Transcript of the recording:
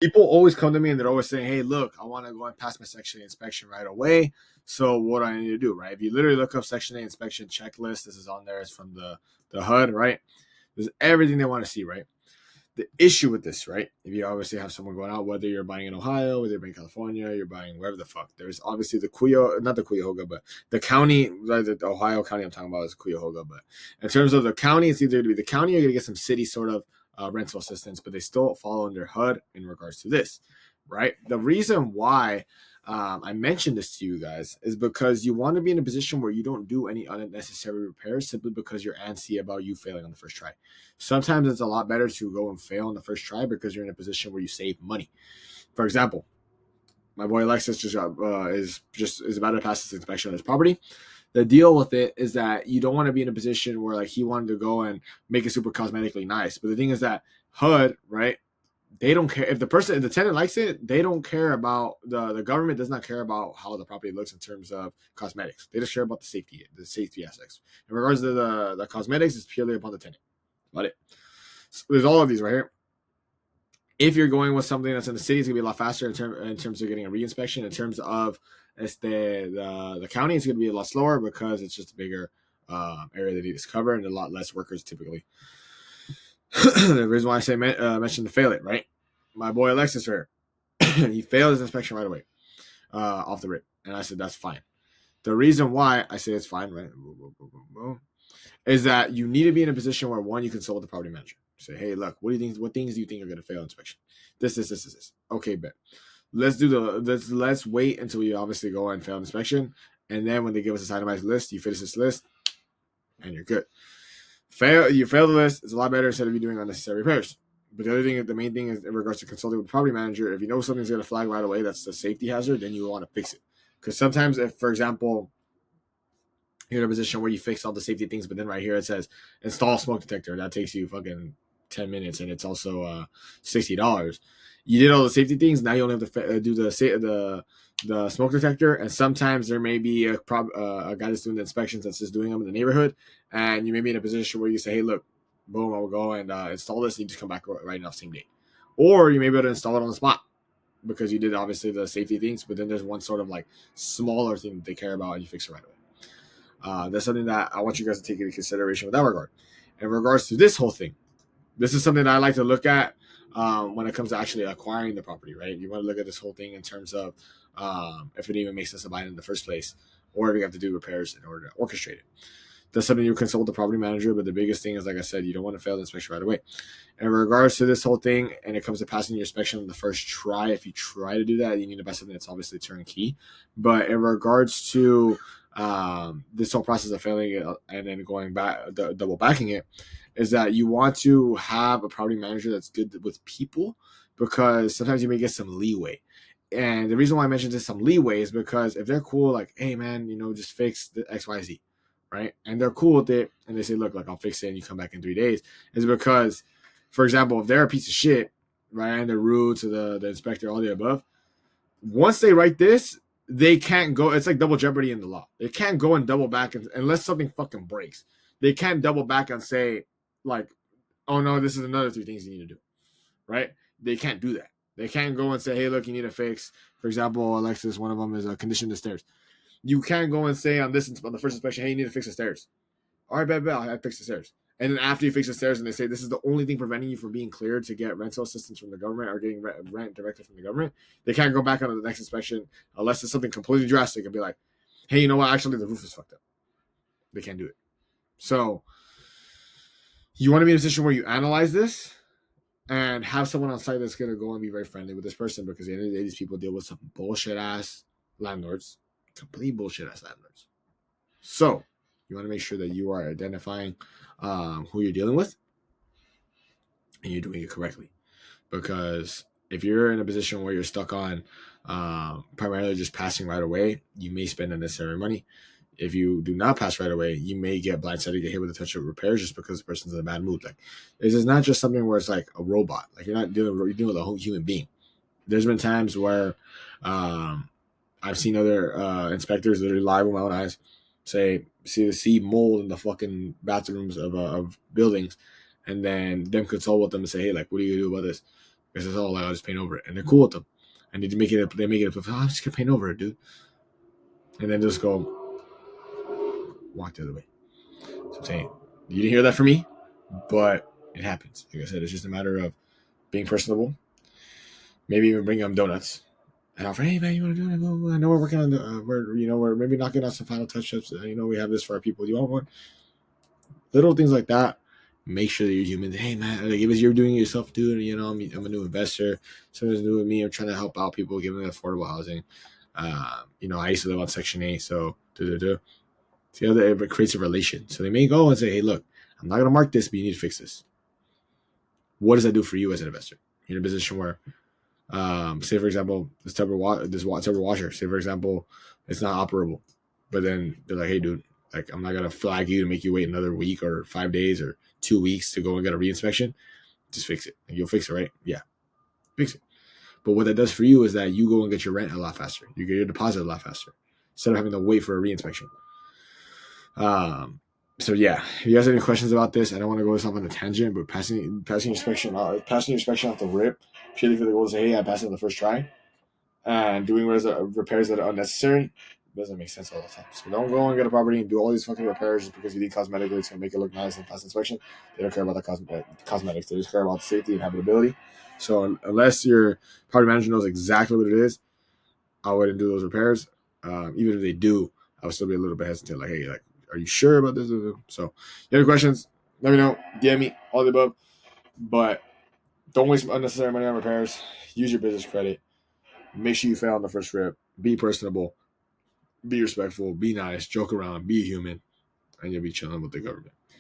People always come to me and they're always saying, "Hey, look, I want to go and pass my Section 8 inspection right away. So what do I need to do?" Right? If you literally look up Section 8 inspection checklist, this is on there. It's from the HUD, right? There's everything they want to see, right? The issue with this, right? If you obviously have someone going out, whether you're buying in Ohio, whether you're buying in California, you're buying wherever the fuck. There's obviously the not the Cuyahoga, but the county, the Ohio county I'm talking about is Cuyahoga. But in terms of the county, it's either to be the county or you're gonna get some city sort of rental assistance, but they still fall under HUD in regards to this, right? The reason why I mentioned this to you guys is because you want to be in a position where you don't do any unnecessary repairs simply because you're antsy about you failing on the first try. Sometimes it's a lot better to go and fail on the first try because you're in a position where you save money. For example, my boy Alexis is about to pass his inspection on his property. The deal with it is that you don't want to be in a position where like he wanted to go and make it super cosmetically nice. But the thing is that HUD, right? They don't care if the tenant likes it. They don't care about the government does not care about how the property looks in terms of cosmetics. They just care about the safety aspects. In regards to the cosmetics, it's purely upon the tenant. About it. So there's all of these right here. If you're going with something that's in the city, it's gonna be a lot faster in terms of getting a reinspection. In terms of the county, it's gonna be a lot slower because it's just a bigger area that needs to cover and a lot less workers typically. The reason why I say mention to fail it, right? My boy Alexis here, he failed his inspection right away, off the rip, and I said that's fine. The reason why I say it's fine, right, is that you need to be in a position where one, you consult with the property manager. Say, hey, look, what do you think? What things do you think are going to fail inspection? This. Okay, bet. Let's wait until you obviously go and fail inspection, and then when they give us this itemized list, you finish this list, and you're good. You fail the list. It's a lot better instead of you doing unnecessary repairs. But the other thing, the main thing is in regards to consulting with the property manager. If you know something's going to flag right away, that's a safety hazard, then you want to fix it. Because sometimes, if for example, you're in a position where you fix all the safety things, but then right here it says install smoke detector. That takes you fucking 10 minutes, and it's also $60. You did all the safety things. Now you only have to do the smoke detector, and sometimes there may be a guy that's doing the inspections that's just doing them in the neighborhood, and you may be in a position where you say, "Hey, look, boom, I will go and install this," and you just come back right now same day, or you may be able to install it on the spot because you did obviously the safety things, but then there's one sort of like smaller thing that they care about, and you fix it right away. That's something that I want you guys to take into consideration with that regard. In regards to this whole thing, this is something that I like to look at when it comes to actually acquiring the property, right? You want to look at this whole thing in terms of if it even makes sense to buy it in the first place, or if you have to do repairs in order to orchestrate it. That's something you consult the property manager, but the biggest thing is, like I said, you don't want to fail the inspection right away. In regards to this whole thing, and it comes to passing your inspection on the first try, if you try to do that, you need to buy something that's obviously turnkey. But in regards to this whole process of failing it and then going back, double backing it, is that you want to have a property manager that's good with people because sometimes you may get some leeway. And the reason why I mentioned this some leeway is because if they're cool, like, hey man, just fix the XYZ, right? And they're cool with it, and they say, look, like I'll fix it, and you come back in 3 days, is because, for example, if they're a piece of shit, right, and they're rude to the inspector, all the above, once they write this, they can't go. It's like double jeopardy in the law. They can't go and double back unless something fucking breaks. They can't double back and say, like, oh no, this is another 3 things you need to do, right? They can't do that. They can't go and say, hey, look, you need to fix. For example, Alexis, one of them is a condition the stairs. You can't go and say on the first inspection, hey, you need to fix the stairs. All right, bet, I fix the stairs. And then after you fix the stairs and they say this is the only thing preventing you from being cleared to get rental assistance from the government or getting rent directly from the government, they can't go back on the next inspection unless it's something completely drastic and be like, hey, you know what? Actually, the roof is fucked up. They can't do it. So you want to be in a position where you analyze this and have someone on site that's going to go and be very friendly with this person because at the end of the day, these people deal with some bullshit ass landlords, complete bullshit ass landlords. So you want to make sure that you are identifying who you're dealing with and you're doing it correctly. Because if you're in a position where you're stuck on primarily just passing right away, you may spend unnecessary money. If you do not pass right away, you may get blindsided, get hit with a touch of repairs just because the person's in a bad mood. Like, this is not just something where it's like a robot. Like, you're dealing with a whole human being. There's been times where I've seen other inspectors literally live with my own eyes see mold in the fucking bathrooms of buildings, and then them consult with them and say, hey, like, what are you gonna do about this? Because it's all like, I'll just paint over it. And they're cool with them. And they make it, oh, I'm just going to paint over it, dude. And then just go walk the other way. So I'm saying, you didn't hear that from me, but it happens. Like I said, it's just a matter of being personable. Maybe even bring them donuts. And offer, hey man, you want to do it? I know we're working on we're maybe knocking out some final touch-ups. We have this for our people. Do you want one? Little things like that. Make sure that you're human. Hey man, like if you're doing it yourself, dude. I'm a new investor. Someone's new with me. I'm trying to help out people, give them affordable housing. I used to live on Section 8, so See how it creates a relation. So they may go and say, hey, look, I'm not gonna mark this, but you need to fix this. What does that do for you as an investor? You're in a position where say for example, this Tupperware washer, say for example, it's not operable, but then they're like, hey dude, like I'm not gonna flag you to make you wait another week or 5 days or 2 weeks to go and get a reinspection. Just fix it. Like, you'll fix it, right? Yeah, fix it. But what that does for you is that you go and get your rent a lot faster. You get your deposit a lot faster instead of having to wait for a reinspection. So yeah, if you guys have any questions about this, I don't want to go off on a tangent, but passing your inspection off the rip purely for the goal to say, hey, I passed it on the first try, and doing repairs that are unnecessary doesn't make sense all the time. So don't go and get a property and do all these fucking repairs just because you need cosmetically. It's gonna make it look nice and pass inspection. They don't care about the cosmetics. They just care about safety and habitability. So unless your property manager knows exactly what it is, I wouldn't do those repairs. Even if they do, I would still be a little bit hesitant. Like, hey, like, are you sure about this? So, if you have any questions, let me know. DM me, all the above. But don't waste unnecessary money on repairs. Use your business credit. Make sure you fail on the first rip. Be personable. Be respectful. Be nice. Joke around. Be human. And you'll be chilling with the government.